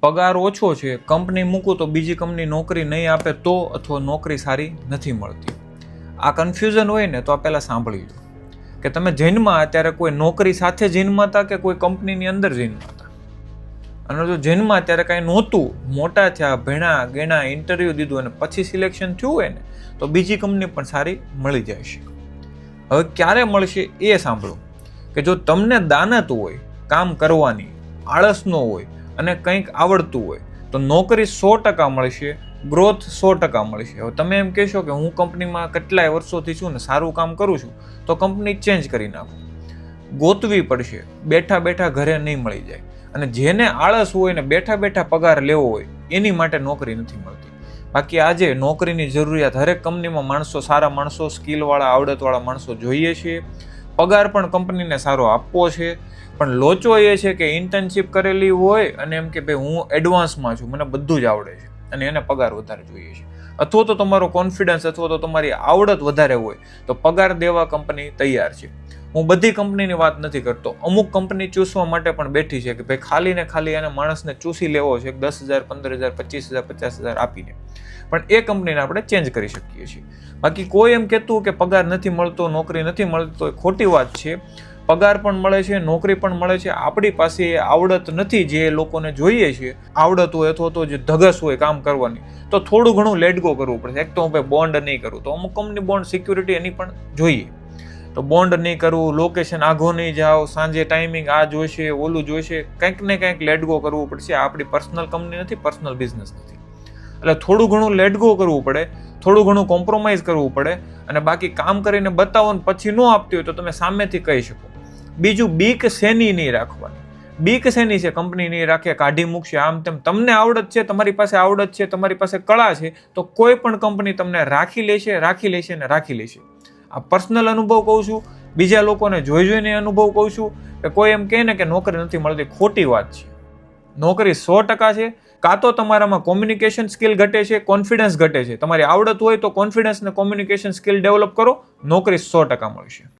પગાર ઓછો છે, કંપની મૂકું તો બીજી કંપની નોકરી નહીં આપે તો, અથવા નોકરી સારી નથી મળતી. આ કન્ફ્યુઝન હોય ને તો આ પહેલાં સાંભળી લો કે તમે જન્મા અત્યારે કોઈ નોકરી સાથે જન્મા હતા કે કોઈ કંપનીની અંદર જન્મા હતા. અને જો જન્મા ત્યારે કાંઈ નહોતું, મોટા થયા, ભણ્યા ગણ્યા, ઇન્ટરવ્યૂ દીધું અને પછી સિલેક્શન થયું હોય ને તો બીજી કંપની પણ સારી મળી જાય છે. હવે ક્યારે મળશે એ સાંભળો કે જો તમને દાનત હોય કામ કરવાની, આળસ ન હોય અને કંઈક આવડતું હોય તો નોકરી 100% મળશે, ગ્રોથ 100% મળશે. હવે તમે એમ કહેશો કે હું કંપનીમાં કેટલાય વર્ષોથી છું ને સારું કામ કરું છું તો કંપની ચેન્જ કરી નાખો. ગોતવી પડશે, બેઠા બેઠા ઘરે નહીં મળી જાય. અને જેને આળસ હોય ને બેઠા બેઠા પગાર લેવો હોય એની માટે નોકરી નથી મળતી. બાકી આજે નોકરીની જરૂરિયાત હરેક કંપનીમાં માણસો, સારા માણસો, સ્કિલવાળા, આવડતવાળા માણસો જોઈએ છે. પગાર પણ કંપનીને સારો આપવો છે. પણ લોચો એ છે કે ઇન્ટર્નશિપ કરેલી હોય અને એમ કે ભાઈ હું એડવાન્સમાં છું, મને બધું જ આવડે છે અને એને પગાર વધારે જોઈએ છે. અથવા તો તમારો કોન્ફિડન્સ અથવા તો તમારી આવડત વધારે હોય તો પગાર દેવા કંપની તૈયાર છે. હું બધી કંપનીની વાત નથી કરતો, અમુક કંપની ચૂસવા માટે પણ બેઠી છે કે ભાઈ ખાલી ને ખાલી એને માણસને ચૂસી લેવો છે 10,000, 15,000, 25,000, 50,000 આપીને. પણ એ કંપનીને આપણે ચેન્જ કરી શકીએ છીએ. બાકી કોઈ એમ કહેતું કે પગાર નથી મળતો, નોકરી નથી મળતી તો એ ખોટી વાત છે. પગાર પણ મળે છે, નોકરી પણ મળે છે. આપણી પાસે એ આવડત નથી જે લોકોને જોઈએ છે. આવડત હોય અથવા તો જે ધગસ હોય કામ કરવાની તો થોડું ઘણું લેટ ગો કરવું પડશે. એક તો હું ભાઈ બોન્ડ નહીં કરું તો અમુક કંપની બોન્ડ સિક્યુરિટી એની પણ જોઈએ. તો બોન્ડ નહીં કરવું, લોકેશન આઘો નહીં જાઓ, સાંજે ટાઈમિંગ આ જોઈશે, ઓલું જોઈશે, કંઈક ને કંઈક લેટ ગો કરવું પડશે. આપણી પર્સનલ કંપની નથી, પર્સનલ બિઝનેસ નથી. એટલે થોડું ઘણું લેટ ગો કરવું પડે, થોડું ઘણું કોમ્પ્રોમાઇઝ કરવું પડે. અને બાકી કામ કરીને બતાવો ને પછી ન આપતી હોય તો તમે સામેથી કહી શકો. બીજું, બીક શેની નહીં રાખવાની. બીક શેની છે? કંપની નહીં રાખે, કાઢી મૂકશે, આમ તેમ. તમને આવડત છે, તમારી પાસે આવડત છે, તમારી પાસે કળા છે તો કોઈ પણ કંપની તમને રાખી લેશે, રાખી લેશે ને રાખી લેશે. આ પર્સનલ અનુભવ કહું છું, બીજા લોકોને જોઈ જોઈને અનુભવ કહું છું. કે કોઈ એમ કહે ને કે નોકરી નથી મળતી, ખોટી વાત છે. નોકરી 100% છે. કાં તો તમારામાં કોમ્યુનિકેશન સ્કિલ ઘટે છે, કોન્ફિડન્સ ઘટે છે. તમારી આવડત હોય તો કોન્ફિડન્સ ને કોમ્યુનિકેશન સ્કિલ ડેવલપ કરો, નોકરી 100% મળશે.